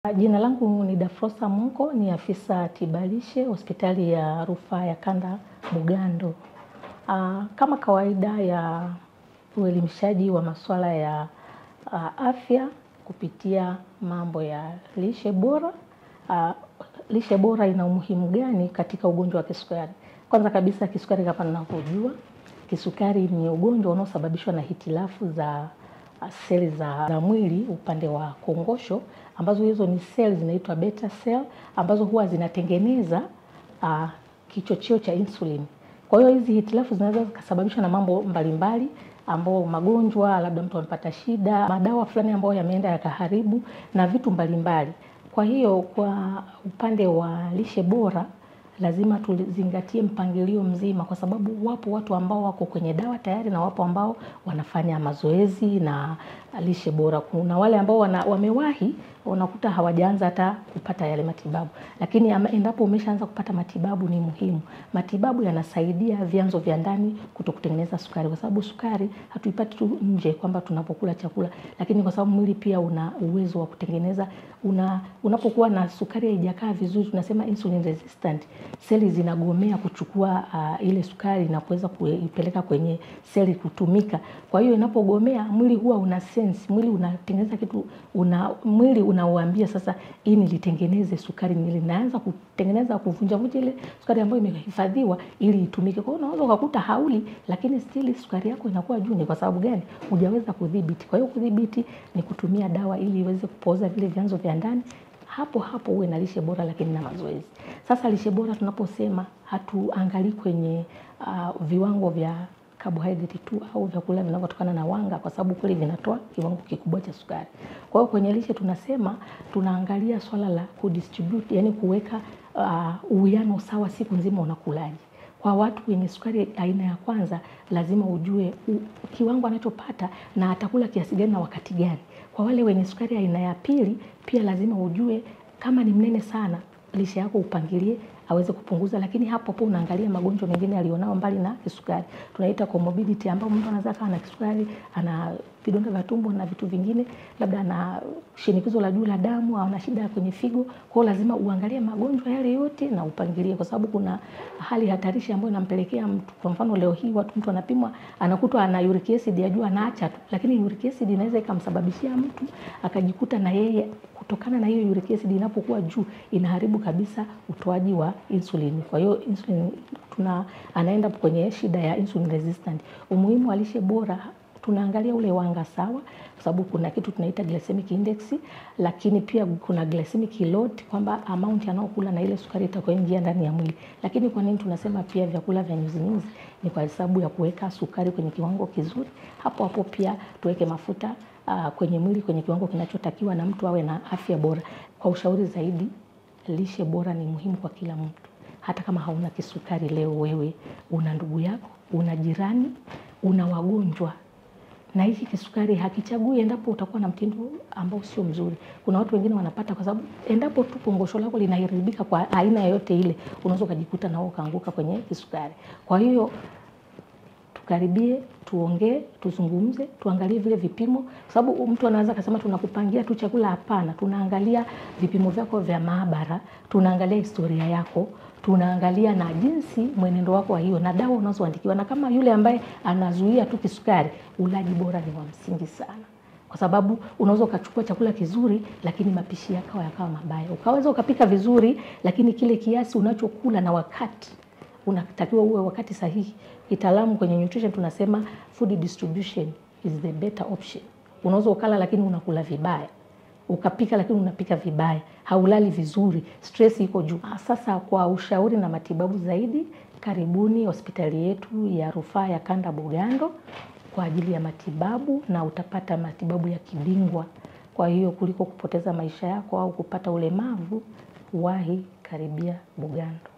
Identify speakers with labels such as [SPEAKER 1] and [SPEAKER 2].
[SPEAKER 1] Jina langu ni Dafrosa Munko, ni afisa tiba lishe hospitali ya rufaa ya kanda Bugando. Kama kawaida ya uelimishaji wa masuala ya afya kupitia mambo ya lishe bora. Lishe bora ina umuhimu gani katika ugonjwa wa kisukari? Kwanza kabisa, kisukari kama tunavyojua, kisukari ni ugonjwa unaosababishwa na hitilafu za seli za mwili upande wa kongosho, ambazo hizo ni seli zinaitwa beta cell, ambazo huwa zinatengeneza kichocheo cha insulin. Kwa hiyo hizi hitilafu zinaweza kusababishwa na mambo mbalimbali, ambao magonjwa, labda mtu anapata shida, madawa fulani ambayo yameenda yakaharibu na vitu mbalimbali. Kwa hiyo kwa upande wa lishe bora lazima tuzingatie mpangilio mzima, kwa sababu wapo watu ambao wako kwenye dawa tayari na wapo ambao wanafanya mazoezi na lishe bora. Kuna wale ambao wamewahi, unakuta hawajaanza hata kupata yale matibabu. Lakini endapo umeshaanza kupata matibabu ni muhimu. Matibabu yanasaidia vyanzo vya ndani kutokutengeneza sukari, kwa sababu sukari hatuipati tu nje kwamba tunapokula chakula, lakini kwa sababu mwili pia una uwezo wa kutengeneza. Unapokuwa na sukari haijakaa vizuri, tunasema insulin resistant, seli zinagomea kuchukua ile sukari na kuweza kuipeleka kwenye seli kutumika. Kwa hiyo inapogomea, mwili huwa una sense, mwili unatengeneza kitu, mwili unauambia sasa ini litengeneze sukari, mwili naanza kutengeneza, kuvunja ile sukari ambayo imehifadhiwa ili itumike. Kwa hiyo unaweza ukakuta hauli, lakini still sukari yako inakuwa juu. Ni kwa sababu gani? Hujaweza kudhibiti. Kwa hiyo kudhibiti ni kutumia dawa ili iweze kupoza vile vyanzo vya ndani. Hapo uwe na lishe bora, lakini na mazoezi. Sasa lishe bora tunaposema, hatuangalii kwenye viwango vya carbohydrate tu au vyakula vinavyotokana na wanga, kwa sababu kweli vinatoa kiwango kikubwa cha sukari. Kwa hiyo kwenye lishe tunasema tunaangalia swala la kudistribute, yani kuweka uwiano sawa siku nzima unakulaje. Kwa watu wenye sukari aina ya kwanza, lazima ujue kiwango anachopata na atakula kiasi gani na wakati gani. Kwa wale wenye sukari aina ya pili, pia lazima ujue kama ni mnene sana, lishe yako upangilie aweze kupunguza. Lakini hapo unaangalia magonjwa mengine alionao mbali na kisukari. Tunaita comorbidity, ambapo mtu anaweza kuwa na kisukari, ana vidonda vya tumbo na vitu vingine, labda ana shinikizo la juu la damu au ana shida kwenye figo. Kwa hiyo lazima uangalie magonjwa yale yote na upangilie, kwa sababu kuna hali hatarishi ambayo inampelekea mtu. Kwa mfano leo hii mtu anapimwa, anakutwa ana uric acid ya juu, anaacha tu, lakini uric acid inaweza ikamsababishia mtu akajikuta na yeye, kutokana na hiyo uric acid inapokuwa juu, inaharibu kabisa utoaji wa insulin. Kwa hiyo insulin anaenda kwenye shida ya insulin resistant. Umuhimu wa lishe bora, tunaangalia ule wanga sawa, kwa sababu kuna kitu tunaita glycemic index, lakini pia kuna glycemic load, kwamba amount anayokula na ile sukari itakayoingia ndani ya mwili. Lakini kwa nini tunasema pia vyakula vya nyuzi? Ni kwa sababu ya kuweka sukari kwenye kiwango kizuri. Hapo pia tuweke mafuta kwenye mwili kwenye kiwango kinachotakiwa, na mtu awe na afya bora. Kwa ushauri zaidi, lishe bora ni muhimu kwa kila mtu. Hata kama hauna kisukari leo, wewe una ndugu yako, una jirani, una wagonjwa, na hiki kisukari hakichagui. Endapo utakuwa na mtindo ambao sio mzuri, kuna watu wengine wanapata kwa sababu endapo tu kongosho lako linaharibika kwa aina yoyote ile, unaweza kujikuta nao ukaanguka kwenye kisukari. Kwa hiyo tukaribie, tuongee, tuzungumze, tuangalie vile vipimo, kwa sababu mtu anaweza kusema tunakupangia tu chakula. Hapana, tunaangalia vipimo vyako vya maabara, tunaangalia historia yako, tunaangalia na jinsi mwenendo wako wa hiyo na dawa unazoandikiwa. Na kama yule ambaye anazuia tu kisukari, ulaji bora ni wa msingi sana, kwa sababu unaweza ukachukua chakula kizuri lakini mapishi yako yakawa mabaya. Ukaweza ukapika vizuri, lakini kile kiasi unachokula na wakati unatakiwa uwe wakati sahihi. Kitaalamu kwenye nutrition tunasema food distribution is the better option. Unaweza ukala lakini unakula vibaya, ukapika lakini unapika vibaya, haulali vizuri, stress iko juu. Sasa kwa ushauri na matibabu zaidi, karibuni hospitali yetu ya rufaa ya kanda Bugando kwa ajili ya matibabu, na utapata matibabu ya kibingwa. Kwa hiyo kuliko kupoteza maisha yako au kupata ulemavu, wahi karibia Bugando.